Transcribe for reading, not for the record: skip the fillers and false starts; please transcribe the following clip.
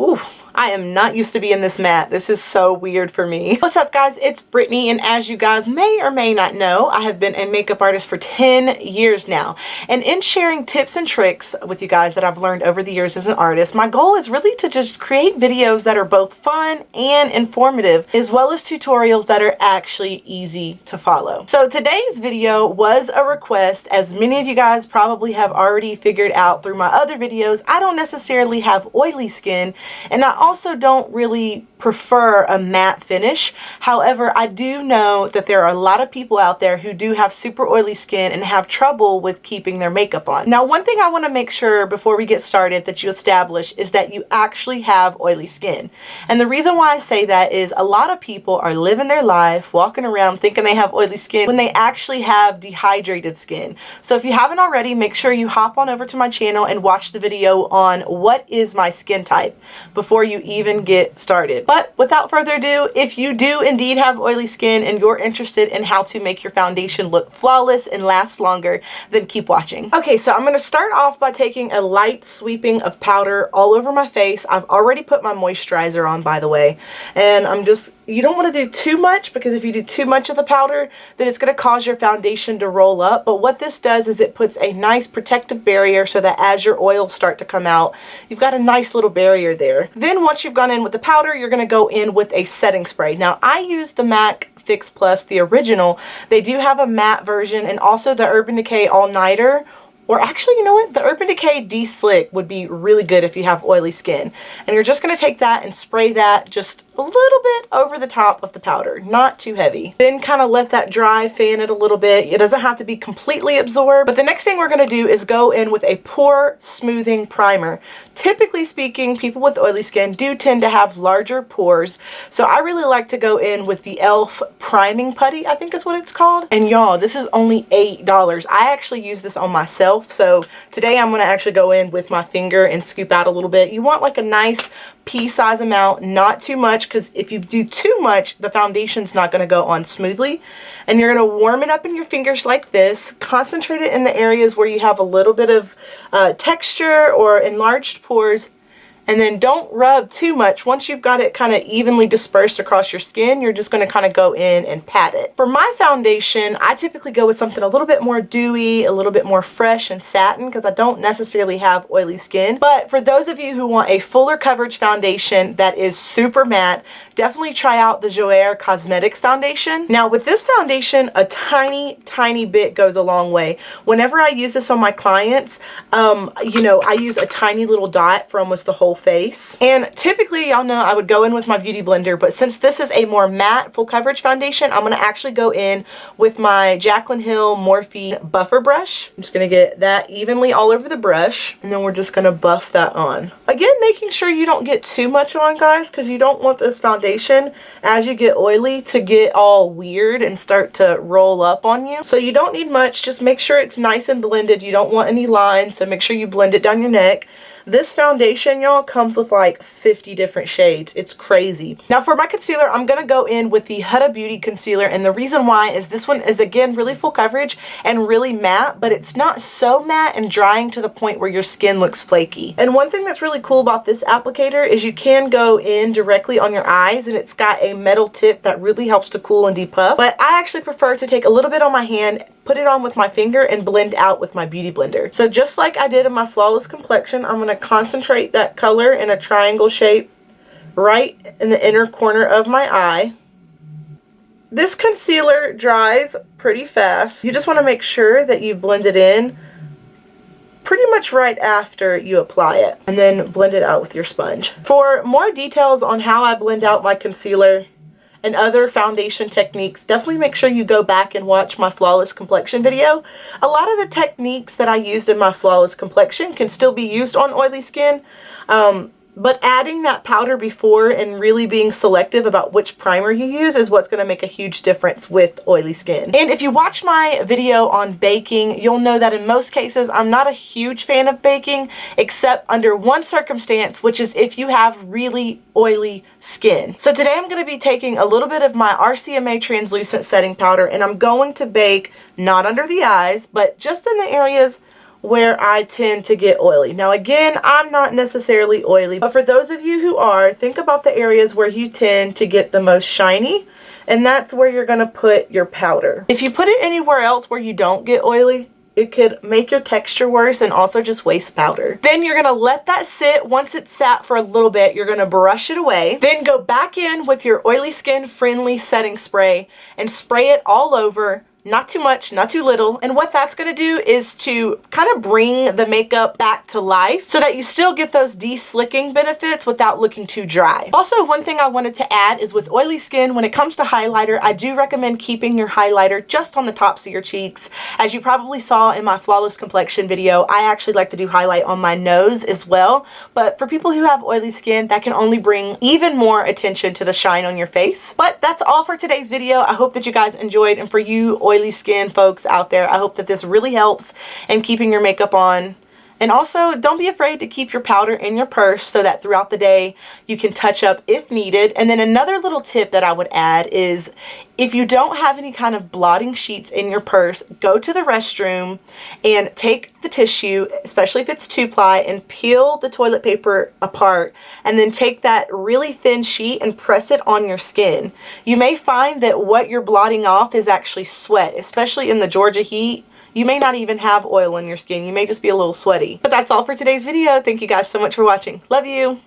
Ooh, I am not used to being this matte. This is so weird for me. What's up, guys? It's Brittany, and as you guys may or may not know, I have been a makeup artist for 10 years now. And in sharing tips and tricks with you guys that I've learned over the years as an artist, my goal is really to just create videos that are both fun and informative, as well as tutorials that are actually easy to follow. So today's video was a request. As many of you guys probably have already figured out through my other videos, I don't necessarily have oily skin, and I also don't really prefer a matte finish. However, I do know that there are a lot of people out there who do have super oily skin and have trouble with keeping their makeup on. Now, one thing I want to make sure before we get started that you establish is that you actually have oily skin. And the reason why I say that is a lot of people are living their life walking around thinking they have oily skin when they actually have dehydrated skin. So if you haven't already, make sure you hop on over to my channel and watch the video on what is my skin type before you even get started. But without further ado, if you do indeed have oily skin and you're interested in how to make your foundation look flawless and last longer, then keep watching. Okay, so I'm going to start off by taking a light sweeping of powder all over my face. I've already put my moisturizer on, by the way, and you don't want to do too much, because if you do too much of the powder, then it's going to cause your foundation to roll up. But what this does is it puts a nice protective barrier so that as your oils start to come out, you've got a nice little barrier there. Then once you've gone in with the powder, you're going to go in with a setting spray. Now, I use the MAC Fix Plus, the original. They do have a matte version, and also the Urban Decay All Nighter. Or actually, you know what? The Urban Decay De-Slick would be really good if you have oily skin. And you're just going to take that and spray that just a little bit over the top of the powder, not too heavy. Then kind of let that dry, fan it a little bit. It doesn't have to be completely absorbed. But the next thing we're going to do is go in with a pore smoothing primer. Typically speaking, people with oily skin do tend to have larger pores. So I really like to go in with the e.l.f. Priming Putty, I think is what it's called. And y'all, this is only $8. I actually use this on myself. So today I'm going to actually go in with my finger and scoop out a little bit. You want like a nice pea-size amount, not too much, because if you do too much, the foundation's not going to go on smoothly. And you're going to warm it up in your fingers like this. Concentrate it in the areas where you have a little bit of texture or enlarged pores. And then don't rub too much. Once you've got it kind of evenly dispersed across your skin, you're just going to kind of go in and pat it. For my foundation, I typically go with something a little bit more dewy, a little bit more fresh and satin, because I don't necessarily have oily skin. But for those of you who want a fuller coverage foundation that is super matte, definitely try out the Joer Cosmetics foundation. Now with this foundation, a tiny bit goes a long way. Whenever I use this on my clients, you know, I use a tiny little dot for almost the whole face. And typically, y'all know I would go in with my beauty blender, but since this is a more matte full coverage foundation, I'm going to actually go in with my Jaclyn Hill Morphe buffer brush. I'm just going to get that evenly all over the brush, and then we're just going to buff that on. Again, making sure you don't get too much on, guys, because you don't want this foundation as you get oily to get all weird and start to roll up on you. So you don't need much. Just make sure it's nice and blended. You don't want any lines, so make sure you blend it down your neck. This foundation, y'all, comes with like 50 different shades. It's crazy. Now for my concealer, I'm going to go in with the Huda Beauty concealer, and the reason why is this one is, again, really full coverage and really matte, but it's not so matte and drying to the point where your skin looks flaky. And one thing that's really cool about this applicator is you can go in directly on your eyes, and it's got a metal tip that really helps to cool and depuff. But I actually prefer to take a little bit on my hand, put it on with my finger, and blend out with my beauty blender. So just like I did in my Flawless Complexion, I'm going to concentrate that color in a triangle shape right in the inner corner of my eye. This concealer dries pretty fast. You just want to make sure that you blend it in pretty much right after you apply it, and then blend it out with your sponge. For more details on how I blend out my concealer and other foundation techniques, definitely make sure you go back and watch my Flawless Complexion video. A lot of the techniques that I used in my Flawless Complexion can still be used on oily skin, but adding that powder before and really being selective about which primer you use is what's going to make a huge difference with oily skin. And if you watch my video on baking, you'll know that in most cases I'm not a huge fan of baking, except under one circumstance, which is if you have really oily skin. So today I'm going to be taking a little bit of my RCMA translucent setting powder, and I'm going to bake not under the eyes, but just in the areas where I tend to get oily. Now again, I'm not necessarily oily, but for those of you who are, think about the areas where you tend to get the most shiny, and that's where you're gonna put your powder. If you put it anywhere else where you don't get oily, it could make your texture worse and also just waste powder. Then you're gonna let that sit. Once it's sat for a little bit, you're gonna brush it away. Then go back in with your oily skin friendly setting spray and spray it all over. Not too much, not too little. And what that's gonna do is to kind of bring the makeup back to life so that you still get those de-slicking benefits without looking too dry. Also, one thing I wanted to add is with oily skin, when it comes to highlighter, I do recommend keeping your highlighter just on the tops of your cheeks. As you probably saw in my flawless complexion video, I actually like to do highlight on my nose as well. But for people who have oily skin, that can only bring even more attention to the shine on your face. But that's all for today's video. I hope that you guys enjoyed, and for you oily skin folks out there, I hope that this really helps in keeping your makeup on. And also, don't be afraid to keep your powder in your purse so that throughout the day you can touch up if needed. And then another little tip that I would add is, if you don't have any kind of blotting sheets in your purse, go to the restroom and take the tissue, especially if it's 2-ply, and peel the toilet paper apart, and then take that really thin sheet and press it on your skin. You may find that what you're blotting off is actually sweat, especially in the Georgia heat. You may not even have oil on your skin. You may just be a little sweaty. But that's all for today's video. Thank you guys so much for watching. Love you.